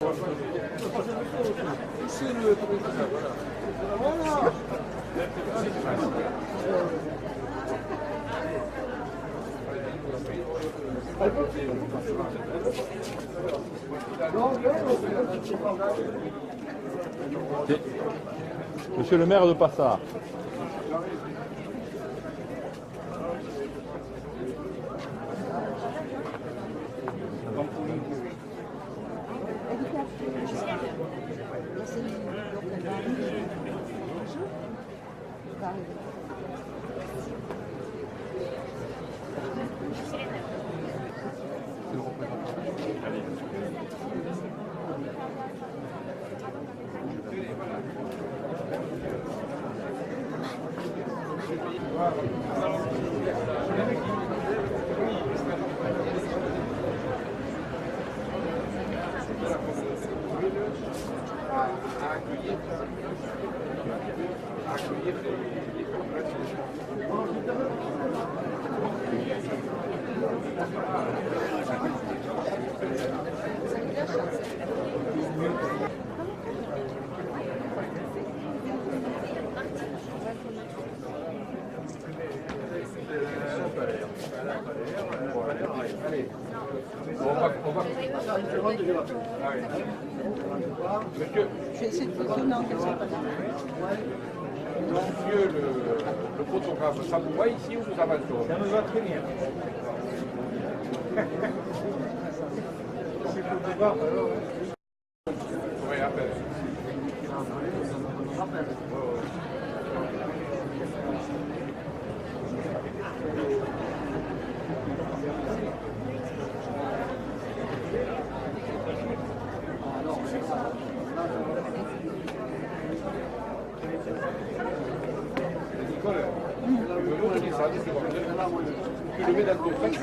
C'est le... Voilà. Monsieur le maire de Passard. C'est étonnant qu'elle soit pas là. Monsieur le photographe, ça vous va ici ou vous avancez? Ça me va très bien. C'est le photographe alors. Oui, après. Tu le mets dans ton sac.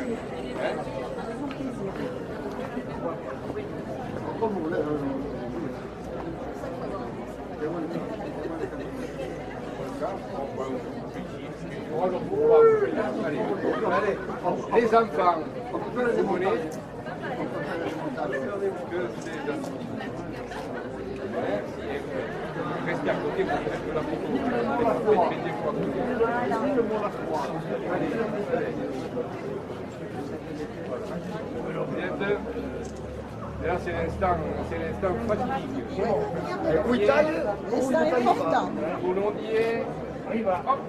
Allez, les enfants, vous venez. Restez à côté pour faire la photo. Et là, c'est l'instant fatidique. C'est important. Tout le monde y est. On y va. Hop.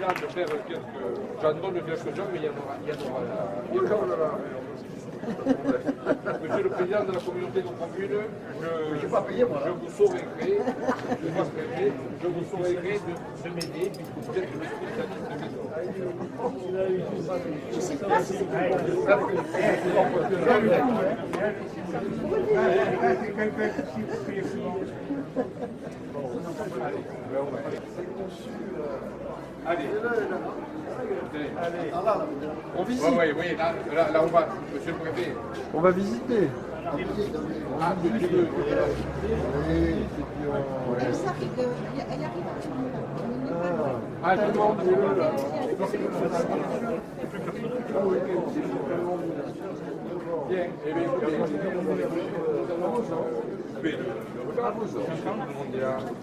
De faire quelques... J'en donne quelques-uns, mais il y en aura. Monsieur le Président de la communauté de communes, je vous saurai gré, je vous saurai gré de m'aider, puisque vous êtes le spécialiste de maison. Je sais pas si Allez. On visite. Oui, là, on va, monsieur le préfet. On va visiter. Ah, petit peu. c'est ça elle arrive. Ah, tout le monde. Bien, eh bien, écoutez,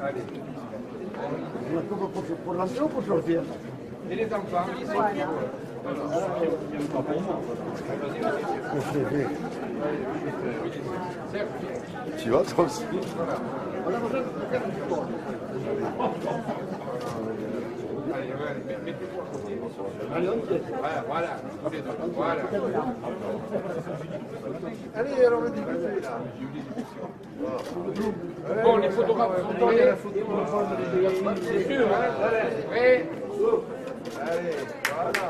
allez. Pour l'avion ou pour sortir? Et les enfants, ils sont Tu vas toi aussi? Voilà. Allez, alors on dit là. Bon, les photographes sont tombés. C'est sûr, hein? Prêt? Allez, voilà.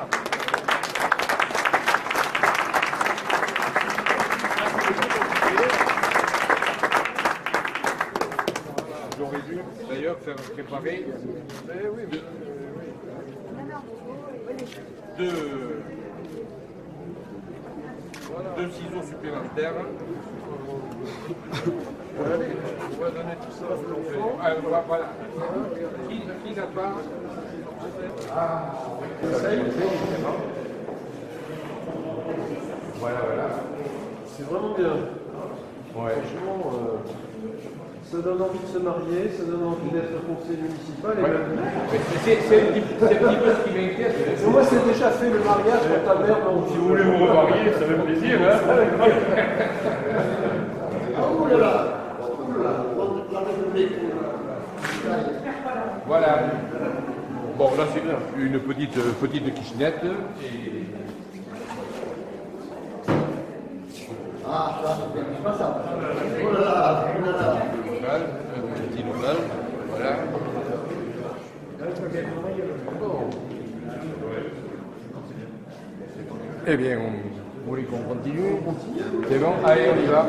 J'aurais dû d'ailleurs faire préparer deux ciseaux supplémentaires. Allez, On va donner tout ça. Voilà. Qui n'a pas? Voilà, voilà. C'est vraiment bien. Ouais. Franchement, ça donne envie de se marier, ça donne envie d'être conseiller municipal. Et Ouais. même... C'est un petit peu ce qui m'inquiète. Mais moi, c'est déjà fait le mariage quand ta mère m'a Si vous voulez vous remarier, ça fait plaisir. Hein. Voilà. Bon, là, c'est une petite kitchenette. Et... Un petit local, voilà. Eh bien, vous voulez qu'on continue? C'est bon? Allez, on y va.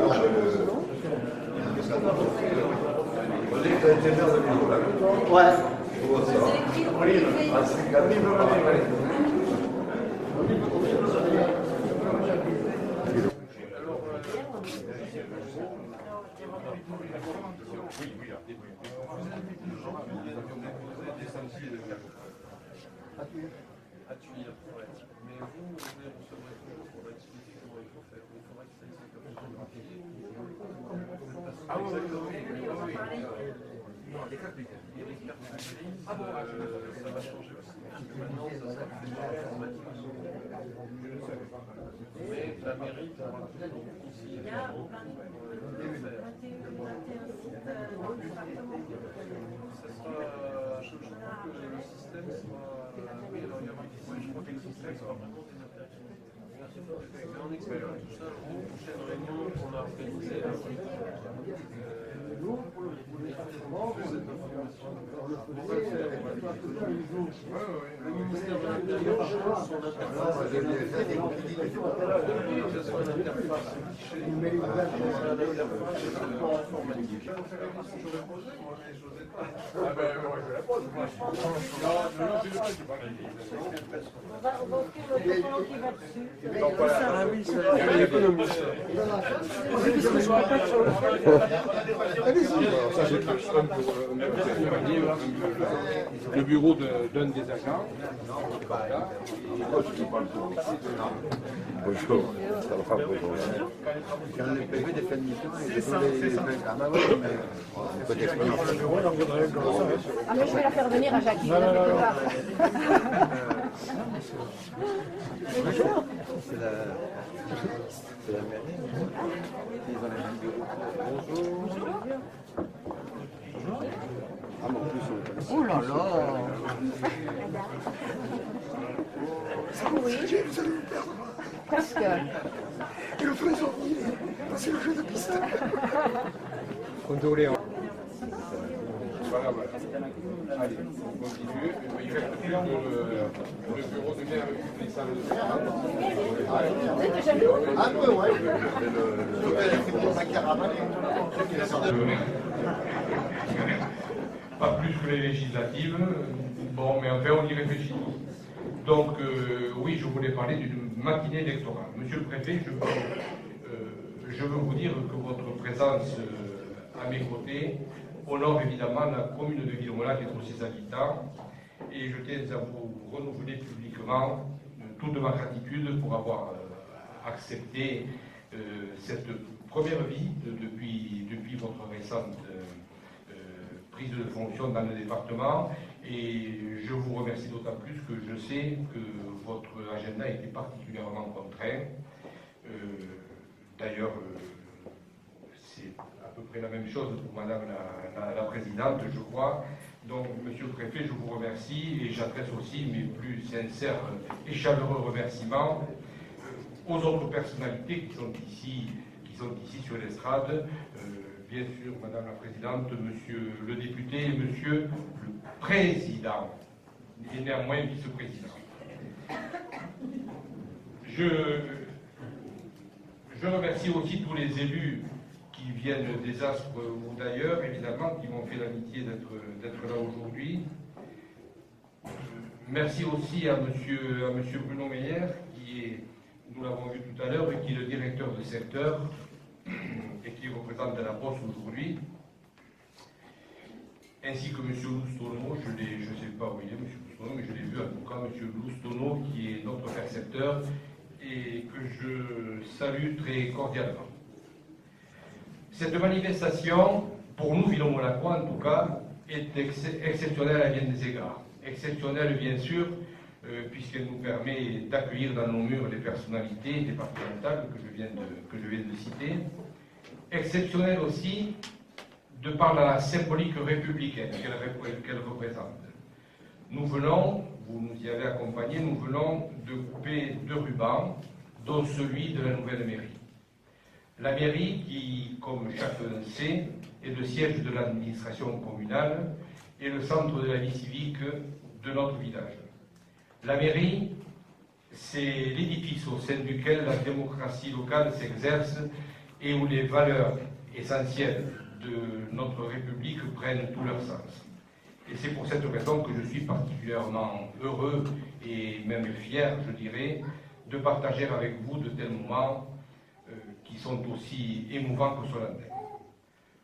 Le bureau d'un des agents. Voilà. bonjour. Ça va pas bonjour. Quand les PV des fins de mission, ils sont les on peut expliquer. Ah, mais je vais la faire venir à Jackie. C'est la mairie. Ils ont les mêmes bureaux. Bonjour. Ah, mais en plus, on Oh là là. Oui. Presque. Et le trésor, c'est le jeu de piste. Contrôlez. Voilà, voilà. Allez, on continue. Il reste plus que le bureau de maire avec toutes les salles de travail. Vous êtes jaloux? Un peu, ouais. Pas plus que les législatives. Bon, mais enfin, on y réfléchit. Donc, oui, je voulais parler d'une matinée électorale. Monsieur le préfet, je veux vous dire que votre présence à mes côtés honore évidemment la commune de Villemola et tous ses habitants. Et je tiens à vous renouveler publiquement toute ma gratitude pour avoir accepté cette première visite depuis votre récente prise de fonction dans le département. Et je vous remercie d'autant plus que je sais que votre agenda était particulièrement contraint. D'ailleurs, c'est à peu près la même chose pour Madame la Présidente, je crois. Donc, Monsieur le Préfet, je vous remercie et j'adresse aussi mes plus sincères et chaleureux remerciements aux autres personnalités qui sont ici sur l'estrade. Bien sûr, Madame la Présidente, Monsieur le député et Monsieur le Président, et néanmoins vice-président. Je remercie aussi tous les élus qui viennent des Aspres ou d'ailleurs, évidemment, qui m'ont fait l'amitié d'être là aujourd'hui. Merci aussi à Monsieur Bruno Meyer, qui est, nous l'avons vu tout à l'heure, qui est le directeur de secteur et qui représente la Poste aujourd'hui, ainsi que M. Loustono, je ne sais pas où il est, M. Loustono, mais je l'ai vu en tout cas, M. Loustono, qui est notre percepteur, et que je salue très cordialement. Cette manifestation, pour nous, Villon-Monacois en tout cas, est exceptionnelle à bien des égards. Exceptionnelle, bien sûr, puisqu'elle nous permet d'accueillir dans nos murs les personnalités départementales que je viens de citer. Exceptionnelle aussi de par la symbolique républicaine qu'elle représente. Nous venons, vous nous y avez accompagnés, nous venons de couper 2 rubans, dont celui de la nouvelle mairie. La mairie qui, comme chacun sait, est le siège de l'administration communale et le centre de la vie civique de notre village. La mairie, c'est l'édifice au sein duquel la démocratie locale s'exerce et où les valeurs essentielles de notre République prennent tout leur sens. Et c'est pour cette raison que je suis particulièrement heureux et même fier, je dirais, de partager avec vous de tels moments qui sont aussi émouvants que solennels.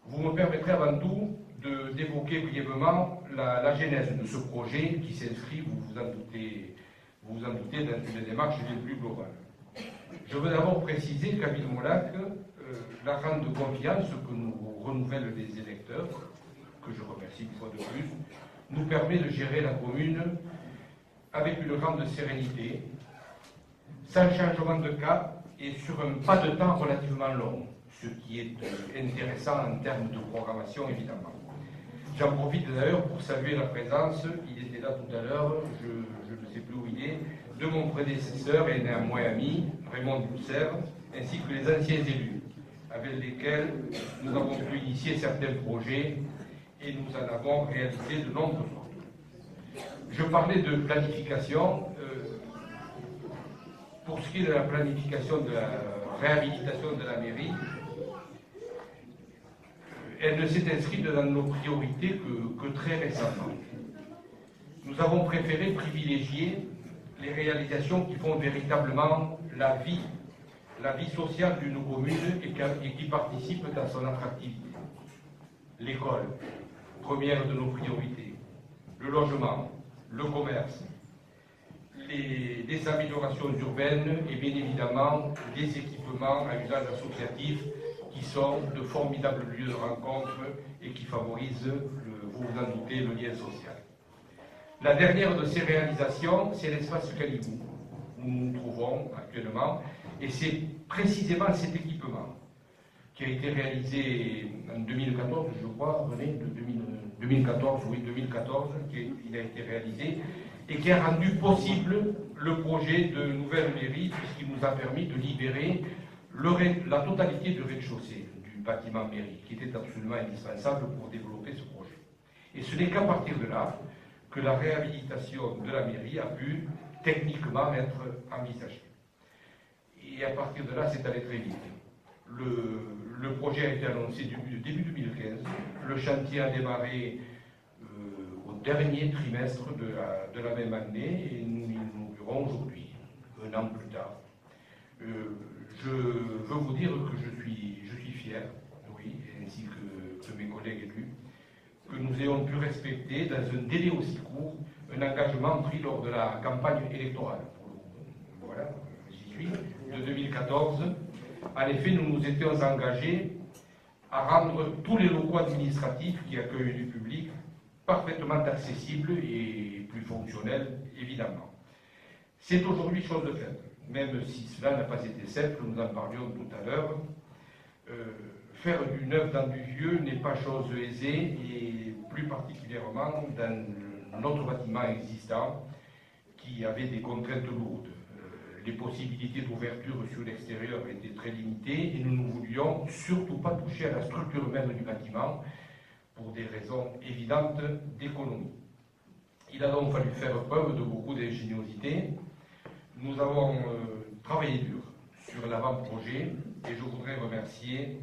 Vous me permettrez avant tout d'évoquer brièvement la genèse de ce projet qui s'inscrit, vous vous en doutez, dans une démarche bien plus globale. Je veux d'abord préciser qu'à Villon-Monac, la grande confiance que nous renouvellent les électeurs, que je remercie une fois de plus, nous permet de gérer la commune avec une grande sérénité, sans changement de cap et sur un pas de temps relativement long, ce qui est intéressant en termes de programmation évidemment. J'en profite d'ailleurs pour saluer la présence, il était là tout à l'heure, je ne sais plus où il est, de mon prédécesseur et néanmoins ami, Raymond Bousser, ainsi que les anciens élus, avec lesquels nous avons pu initier certains projets et nous en avons réalisé de nombreux autres. Je parlais de planification. Pour ce qui est de la planification de la réhabilitation de la mairie, elle ne s'est inscrite dans nos priorités que très récemment. Nous avons préféré privilégier les réalisations qui font véritablement la vie sociale d'une commune et qui participent à son attractivité. L'école, première de nos priorités, le logement, le commerce, des améliorations urbaines et bien évidemment des équipements à usage associatif qui sont de formidables lieux de rencontre et qui favorisent, vous vous en doutez, le lien social. La dernière de ces réalisations, c'est l'espace Calibou, où nous nous trouvons actuellement, et c'est précisément cet équipement qui a été réalisé en 2014, je crois, René, 2014, qu'il a été réalisé, et qui a rendu possible le projet de nouvelle mairie, puisqu'il nous a permis de libérer la totalité du rez-de-chaussée du bâtiment mairie, qui était absolument indispensable pour développer ce projet. Et ce n'est qu'à partir de là que la réhabilitation de la mairie a pu techniquement être envisagée. Et à partir de là, c'est allé très vite. Le projet a été annoncé début 2015, le chantier a démarré au dernier trimestre de la même année et nous l'inaugurons aujourd'hui, un an plus tard. Je veux vous dire que je suis fier, oui, ainsi que mes collègues élus, que nous ayons pu respecter dans un délai aussi court un engagement pris lors de la campagne électorale. Voilà, j'y suis, de 2014. En effet, nous nous étions engagés à rendre tous les locaux administratifs qui accueillent du public parfaitement accessibles et plus fonctionnels, évidemment. C'est aujourd'hui chose de faite, même si cela n'a pas été simple, nous en parlions tout à l'heure. Faire du neuf dans du vieux n'est pas chose aisée, et plus particulièrement dans notre bâtiment existant qui avait des contraintes lourdes. Les possibilités d'ouverture sur l'extérieur étaient très limitées et nous ne voulions surtout pas toucher à la structure même du bâtiment pour des raisons évidentes d'économie. Il a donc fallu faire preuve de beaucoup d'ingéniosité. Nous avons travaillé dur sur l'avant-projet et je voudrais remercier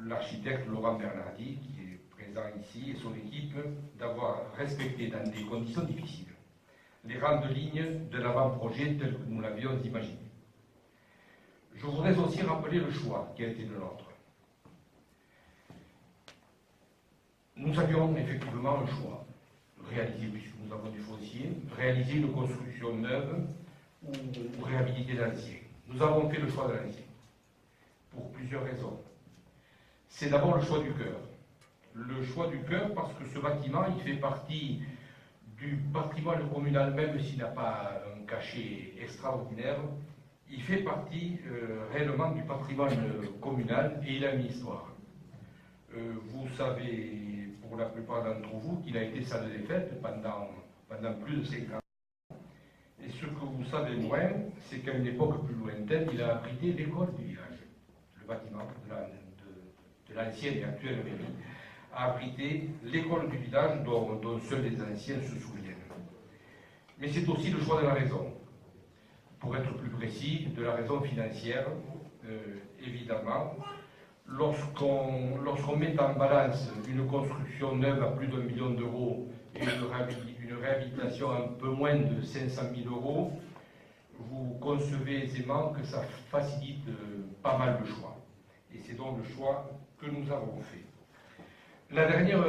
l'architecte Laurent Bernardi qui est présent ici et son équipe d'avoir respecté dans des conditions difficiles les grandes lignes de l'avant-projet tel que nous l'avions imaginé. Je voudrais aussi rappeler le choix qui a été le nôtre. Nous avions effectivement un choix, réaliser, puisque nous avons du foncier, réaliser une construction neuve ou réhabiliter l'ancien. Nous avons fait le choix de l'ancien, pour plusieurs raisons. C'est d'abord le choix du cœur. Le choix du cœur parce que ce bâtiment, il fait partie du patrimoine communal, même s'il n'a pas un cachet extraordinaire, il fait partie réellement du patrimoine communal et il a une histoire. Vous savez, pour la plupart d'entre vous, qu'il a été salle des fêtes pendant plus de 5 ans. Et ce que vous savez moins, c'est qu'à une époque plus lointaine, il a abrité l'école du village. Le bâtiment de l'ancienne et actuelle mairie a abrité l'école du village dont seuls les anciens se souviennent. Mais c'est aussi le choix de la raison. Pour être plus précis, de la raison financière, évidemment. Lorsqu'on met en balance une construction neuve à plus d'1 million d'euros et une réhabilitation un peu moins de 500 000 euros, vous concevez aisément que ça facilite pas mal le choix. Et c'est donc le choix que nous avons fait. La dernière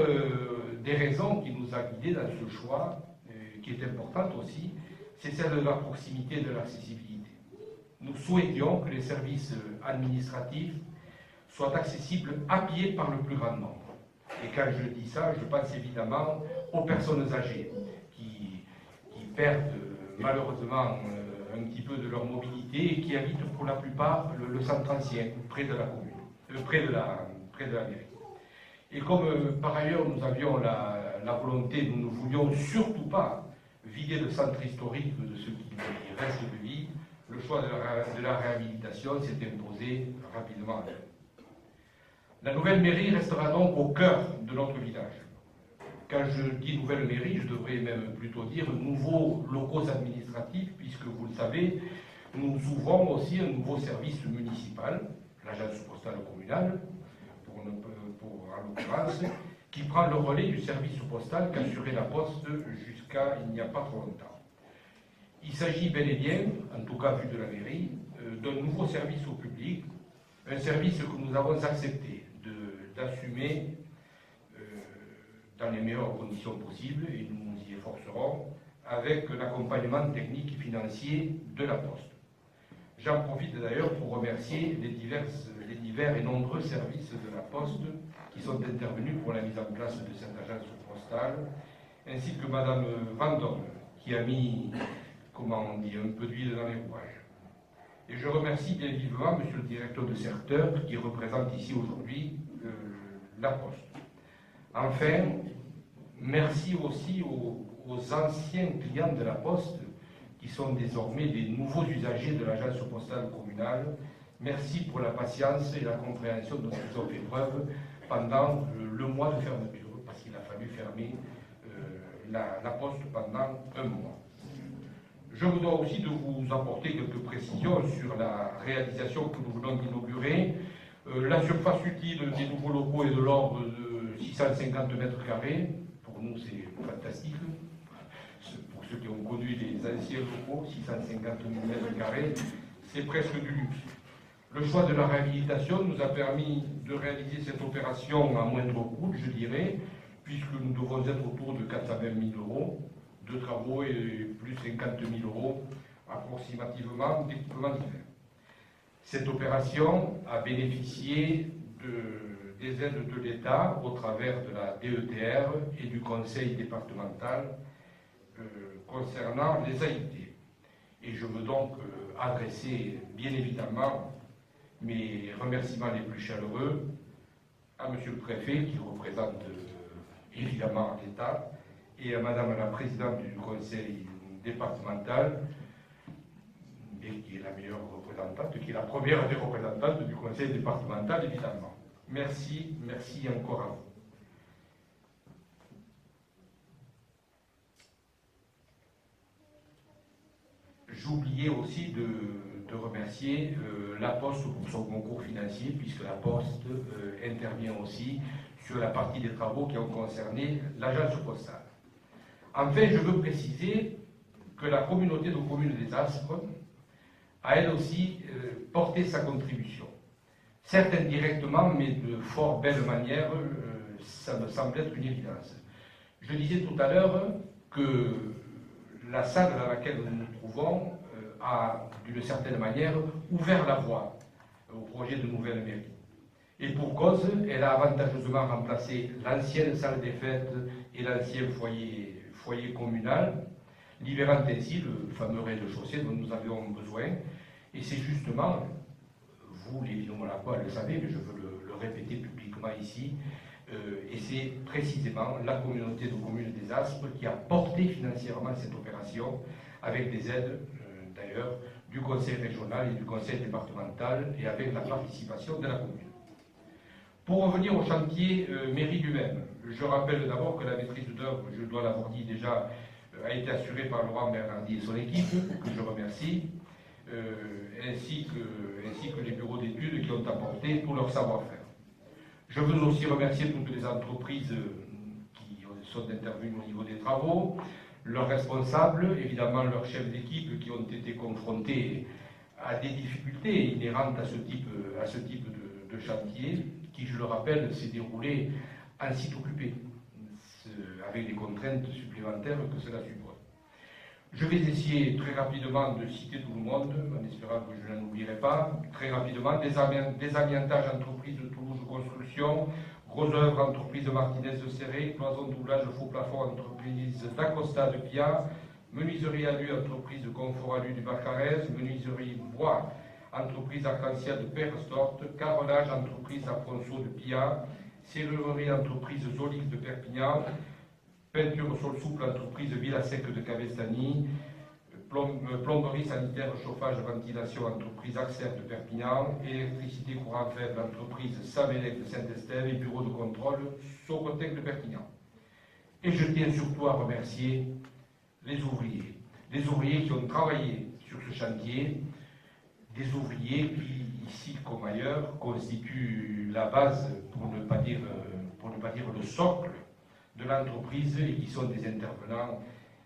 des raisons qui nous a guidés dans ce choix, qui est importante aussi, c'est celle de la proximité et de l'accessibilité. Nous souhaitions que les services administratifs soient accessibles à pied par le plus grand nombre. Et quand je dis ça, je pense évidemment aux personnes âgées qui perdent malheureusement un petit peu de leur mobilité et qui habitent pour la plupart le centre ancien, près de la commune, près de la mairie. Et comme par ailleurs nous avions la volonté, nous ne voulions surtout pas vider le centre historique de ce qui reste de vie, le choix de la réhabilitation s'est imposé rapidement. La nouvelle mairie restera donc au cœur de notre village. Quand je dis nouvelle mairie, je devrais même plutôt dire nouveaux locaux administratifs, puisque vous le savez, nous ouvrons aussi un nouveau service municipal, l'agence postale communale, en l'occurrence, qui prend le relais du service postal qu'assurait la Poste jusqu'à il n'y a pas trop longtemps. Il s'agit bel et bien, en tout cas vu de la mairie, d'un nouveau service au public, un service que nous avons accepté d'assumer dans les meilleures conditions possibles, et nous nous y efforcerons, avec l'accompagnement technique et financier de la Poste. J'en profite d'ailleurs pour remercier les divers et nombreux services de la Poste qui sont intervenus pour la mise en place de cette agence postale, ainsi que Madame Vendôme, qui a mis, comment on dit, un peu d'huile dans les rouages. Et je remercie bien vivement Monsieur le directeur de secteur qui représente ici aujourd'hui la Poste. Enfin, merci aussi aux anciens clients de la Poste qui sont désormais des nouveaux usagers de l'agence postale communale. Merci pour la patience et la compréhension dont ils ont fait preuve pendant le mois de fermeture, parce qu'il a fallu fermer la Poste pendant un mois. Je vous dois aussi de vous apporter quelques précisions sur la réalisation que nous venons d'inaugurer. La surface utile des nouveaux locaux est de l'ordre de 650 mètres carrés. Pour nous, c'est fantastique. Pour ceux qui ont connu les anciens locaux, 650 mètres carrés, c'est presque du luxe. Le choix de la réhabilitation nous a permis de réaliser cette opération à moindre coût, je dirais, puisque nous devons être autour de 420 000 euros de travaux et plus 50 000 euros approximativement d'équipements divers. Cette opération a bénéficié des aides de l'État au travers de la DETR et du conseil départemental concernant les AIT. Et je veux donc adresser bien évidemment mes remerciements les plus chaleureux à Monsieur le Préfet, qui représente évidemment l'État, et à Madame la Présidente du Conseil départemental, et qui est la meilleure représentante, qui est la première des représentantes du Conseil départemental, évidemment. Merci, merci encore à vous. J'oubliais aussi de remercier la Poste pour son concours financier, puisque la Poste intervient aussi sur la partie des travaux qui ont concerné l'agence postale. Enfin, je veux préciser que la communauté de communes des Aspres a elle aussi porté sa contribution. Certes indirectement, mais de fort belle manière, ça me semble être une évidence. Je disais tout à l'heure que la salle dans laquelle nous nous trouvons a, d'une certaine manière, ouvert la voie au projet de nouvelle mairie. Et pour cause, elle a avantageusement remplacé l'ancienne salle des fêtes et l'ancien foyer communal, libérant ainsi le fameux rez-de-chaussée dont nous avions besoin. Et c'est justement, vous, les Villemolacois, le savez, mais je veux le répéter publiquement ici, et c'est précisément la communauté de communes des Aspres qui a porté financièrement cette opération, avec des aides, d'ailleurs, du conseil régional et du conseil départemental, et avec la participation de la commune. Pour revenir au chantier mairie lui-même, je rappelle d'abord que la maîtrise d'œuvre, je dois l'avoir dit déjà, a été assurée par Laurent Bernardi et son équipe, que je remercie, ainsi que les bureaux d'études qui ont apporté tout leur savoir-faire. Je veux aussi remercier toutes les entreprises qui sont intervenues au niveau des travaux, leurs responsables, évidemment leurs chefs d'équipe qui ont été confrontés à des difficultés inhérentes à ce type de chantier, qui, je le rappelle, s'est déroulé en site occupé, avec des contraintes supplémentaires que cela suppose. Je vais essayer très rapidement de citer tout le monde, en espérant que je n'en oublierai pas. Très rapidement, Désamiantage entreprise de Toulouse Construction, Gros œuvres entreprise de Martinez de Serré, Cloison doublage faux plafond entreprise d'Acosta de Pia, Menuiserie Alu entreprise de Confort Alu du Barcarès, Menuiserie Bois entreprise Arc-en-Ciel de Perrestorte, Carrelage entreprise Afonso de Pia, Serrurerie entreprise Zolix de Perpignan, Peinture sol souple entreprise Villasec de Cavestany, Plomberie sanitaire, chauffage, ventilation entreprise Axer de Perpignan, électricité courant faible entreprise Savelec de Saint-Estève et bureau de contrôle Sorotec de Perpignan. Et je tiens surtout à remercier les ouvriers qui ont travaillé sur ce chantier, des ouvriers qui, ici comme ailleurs, constituent la base, pour ne pas dire le socle de l'entreprise, et qui sont des intervenants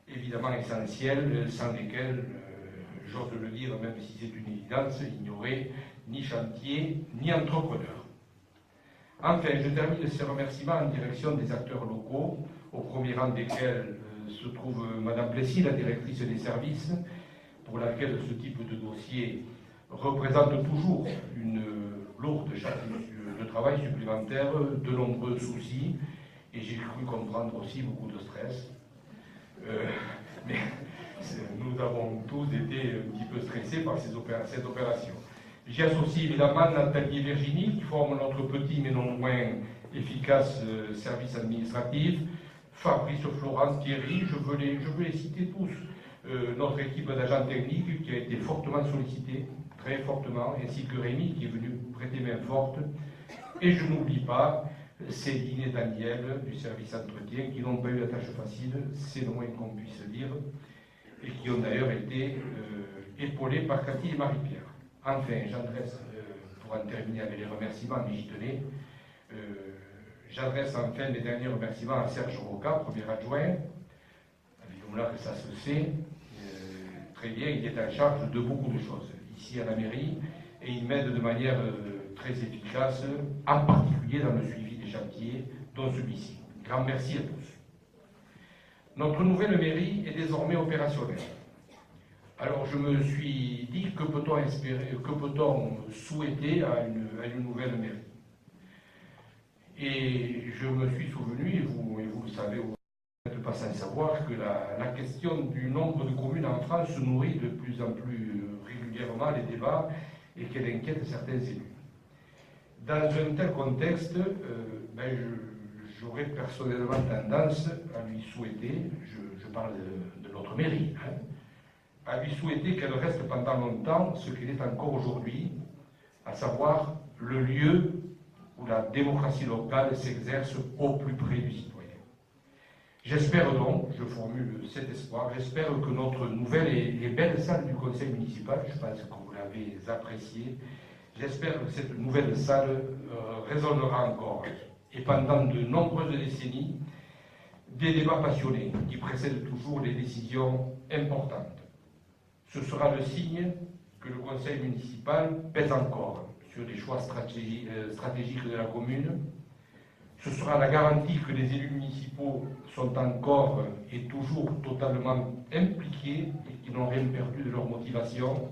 évidemment essentiels, sans lesquels, j'ose le dire, même si c'est une évidence, il n'y aurait ni chantier, ni entrepreneur. Enfin, je termine ces remerciements en direction des acteurs locaux, au premier rang desquels se trouve Madame Plessis, la directrice des services, pour laquelle ce type de dossier représente toujours une lourde charge de travail supplémentaire, de nombreux soucis, et j'ai cru comprendre aussi beaucoup de stress. Mais nous avons tous été un petit peu stressés par cette opération. J'y associe évidemment Nathalie et Virginie, qui forment notre petit mais non moins efficace service administratif, Fabrice, Florence, Thierry, je veux les citer tous. Notre équipe d'agents techniques qui a été fortement sollicitée, très fortement, ainsi que Rémi qui est venu prêter main forte. Et je n'oublie pas Céline et Daniel du service entretien qui n'ont pas eu la tâche facile, c'est le moins qu'on puisse dire, et qui ont d'ailleurs été épaulés par Cathy et Marie-Pierre. Enfin, j'adresse, pour en terminer avec les remerciements, mais j'y tenais, j'adresse enfin les derniers remerciements à Serge Roca, premier adjoint, avec là que ça se sait, très bien, il est en charge de beaucoup de choses ici à la mairie, et il m'aide de manière très efficace, en particulier dans le suivi des chantiers, dont celui-ci. Grand merci à tous. Notre nouvelle mairie est désormais opérationnelle. Alors je me suis dit, que peut-on espérer, que peut-on souhaiter à une nouvelle mairie? Et je me suis souvenu, et vous le savez, vous n'êtes pas sans savoir, que la question du nombre de communes en France nourrit de plus en plus régulièrement les débats et qu'elle inquiète certains élus. Dans un tel contexte, j'aurais personnellement tendance à lui souhaiter, je parle de notre mairie, à lui souhaiter qu'elle reste pendant longtemps ce qu'elle est encore aujourd'hui, à savoir le lieu où la démocratie locale s'exerce au plus près du citoyen. J'espère donc, je formule cet espoir, j'espère que notre nouvelle et belle salle du conseil municipal, je pense que vous l'avez appréciée, j'espère que cette nouvelle salle résonnera encore, et pendant de nombreuses décennies, des débats passionnés qui précèdent toujours les décisions importantes. Ce sera le signe que le conseil municipal pèse encore sur les choix stratégiques de la commune, Ce sera la garantie que les élus municipaux sont encore et toujours totalement impliqués et qu'ils n'ont rien perdu de leur motivation.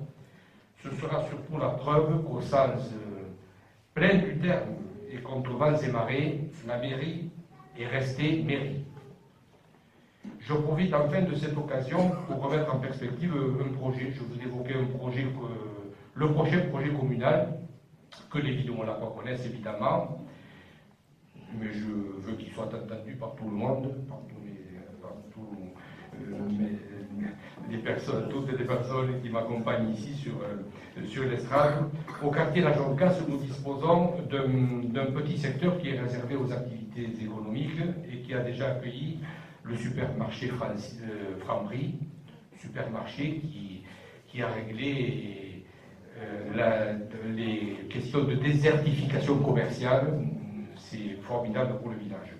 Ce sera surtout la preuve qu'au sens plein du terme et contre vents et marées, la mairie est restée mairie. Je profite enfin de cette occasion pour remettre en perspective un projet. Je vous évoquais un projet, le prochain projet communal, que les Villemolacois connaissent évidemment, mais je veux qu'il soit entendu par tout le monde, par toutes les personnes qui m'accompagnent ici sur l'estrade. Au quartier La Joncasse, nous disposons d'un petit secteur qui est réservé aux activités économiques et qui a déjà accueilli le supermarché Franprix, supermarché qui a réglé les questions de désertification commerciale. C'est formidable pour le village.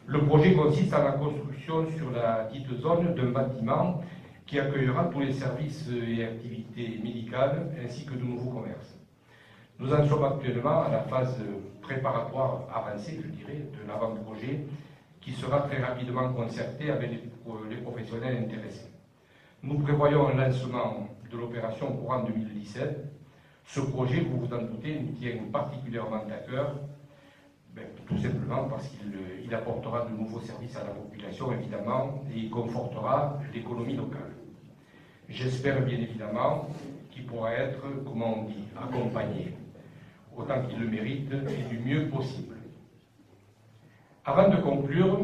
Le projet consiste en la construction sur la dite zone d'un bâtiment qui accueillera tous les services et activités médicales ainsi que de nouveaux commerces. Nous en sommes actuellement à la phase préparatoire avancée, je dirais, de l'avant-projet qui sera très rapidement concerté avec les professionnels intéressés. Nous prévoyons un lancement de l'opération courant 2017. Ce projet, vous vous en doutez, nous tient particulièrement à cœur, tout simplement parce qu'il apportera de nouveaux services à la population, évidemment, et il confortera l'économie locale. J'espère bien évidemment qu'il pourra être, comment on dit, accompagné, autant qu'il le mérite, et du mieux possible. Avant de conclure,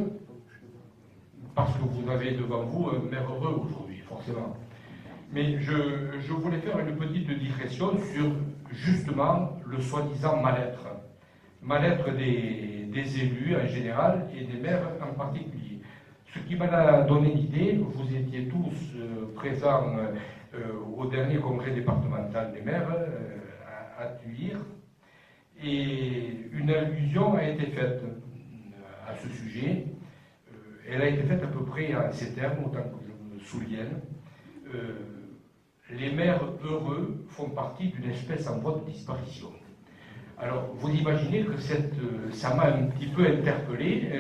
parce que vous avez devant vous un maire heureux aujourd'hui, forcément, mais je voulais faire une petite digression sur, justement, le soi-disant mal-être des élus en général et des maires en particulier. Ce qui m'a donné l'idée, vous étiez tous présents au dernier congrès départemental des maires à Tuire, et une allusion a été faite à ce sujet. Elle a été faite à peu près en ces termes, autant que je me souvienne. Les maires heureux font partie d'une espèce en voie de disparition. Alors, vous imaginez que ça m'a un petit peu interpellé.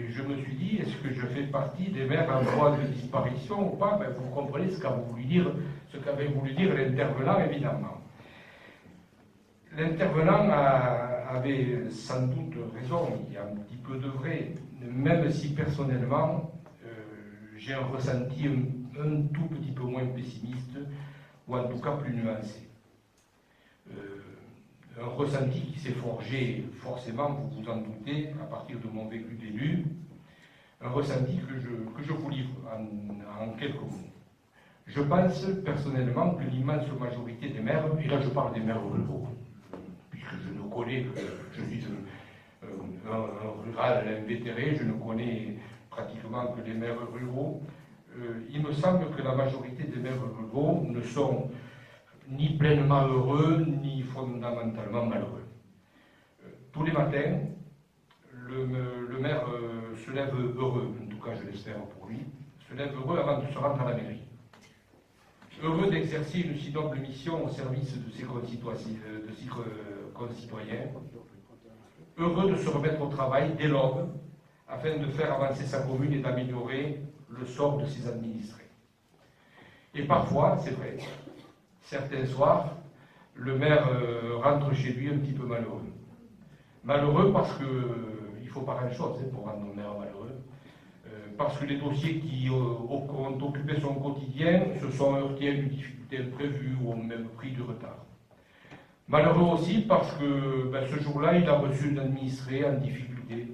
Je me suis dit, est-ce que je fais partie des maires en voie de disparition ou pas? Vous comprenez ce qu'avait voulu dire l'intervenant, évidemment. L'intervenant avait sans doute raison, il y a un petit peu de vrai, même si personnellement, j'ai un ressenti un tout petit peu moins pessimiste, ou en tout cas plus nuancé. Un ressenti qui s'est forgé, forcément, vous vous en doutez, à partir de mon vécu d'élu, un ressenti que je vous livre en quelques mots. Je pense personnellement que l'immense majorité des maires, et là je parle des maires ruraux, puisque je ne connais que, je suis un rural invétéré, je ne connais pratiquement que les maires ruraux, il me semble que la majorité des maires ruraux ne sont ni pleinement heureux, ni fondamentalement malheureux. Tous les matins, le maire se lève heureux, en tout cas je l'espère pour lui, se lève heureux avant de se rendre à la mairie. Heureux d'exercer une si noble mission au service de ses concitoyens, heureux de se remettre au travail dès l'aube, afin de faire avancer sa commune et d'améliorer le sort de ses administrés. Et parfois, c'est vrai, certains soirs, le maire rentre chez lui un petit peu malheureux. Malheureux parce qu'il faut pas grand-chose pour rendre le maire malheureux. Parce que les dossiers qui ont occupé son quotidien se sont heurtés à une difficulté imprévue ou ont même pris du retard. Malheureux aussi parce que ce jour-là, il a reçu un administré en difficulté,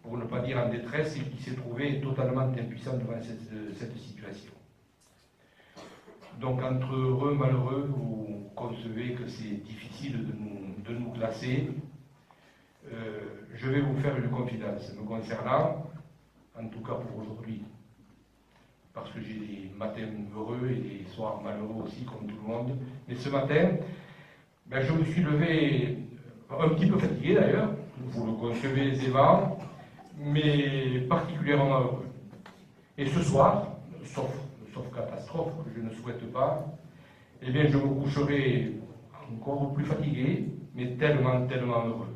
pour ne pas dire en détresse, et qui s'est trouvé totalement impuissant devant cette situation. Donc entre heureux et malheureux, vous concevez que c'est difficile de nous classer. Je vais vous faire une confidence me concernant, en tout cas pour aujourd'hui, parce que j'ai des matins heureux et des soirs malheureux aussi, comme tout le monde. Mais ce matin, je me suis levé un petit peu fatigué d'ailleurs, vous le concevez aisément, mais particulièrement heureux. Et ce soir, sauf catastrophe que je ne souhaite pas, eh bien je me coucherai encore plus fatigué, mais tellement heureux.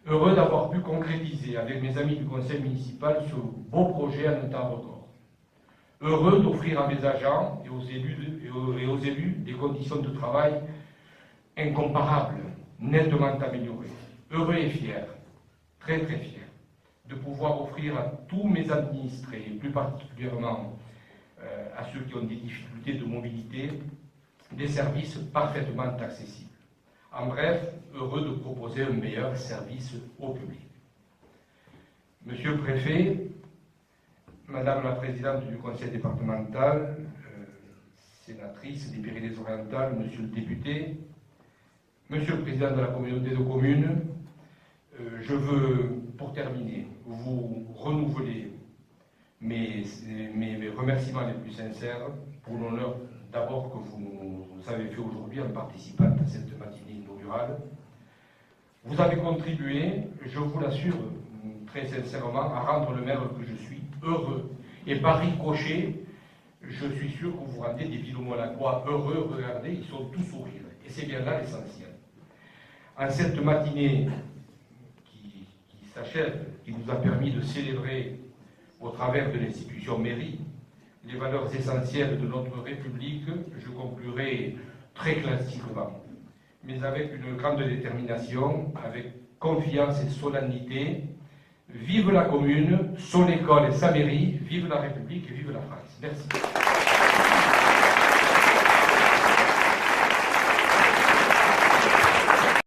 Heureux d'avoir pu concrétiser avec mes amis du conseil municipal ce beau projet en un temps record. Heureux d'offrir à mes agents et aux élus des conditions de travail incomparables, nettement améliorées. Heureux et fier, très très fier, de pouvoir offrir à tous mes administrés, et plus particulièrement à ceux qui ont des difficultés de mobilité, des services parfaitement accessibles. En bref, heureux de proposer un meilleur service au public. Monsieur le préfet, Madame la présidente du conseil départemental, sénatrice des Pyrénées-Orientales, monsieur le député, monsieur le président de la communauté de communes, je veux, pour terminer, vous renouveler mes remerciements les plus sincères pour l'honneur d'abord que vous avez fait aujourd'hui en participant à cette matinée inaugurale. Vous avez contribué, je vous l'assure très sincèrement, à rendre le maire que je suis heureux. Et par ricochet, je suis sûr que vous rendez des Villomolacois heureux. Regardez, ils sont tous sourires. Et c'est bien là l'essentiel. En cette matinée qui s'achève, qui nous a permis de célébrer au travers de l'institution mairie les valeurs essentielles de notre République, je conclurai très classiquement, mais avec une grande détermination, avec confiance et solennité. Vive la commune, son école et sa mairie, vive la République et vive la France. Merci.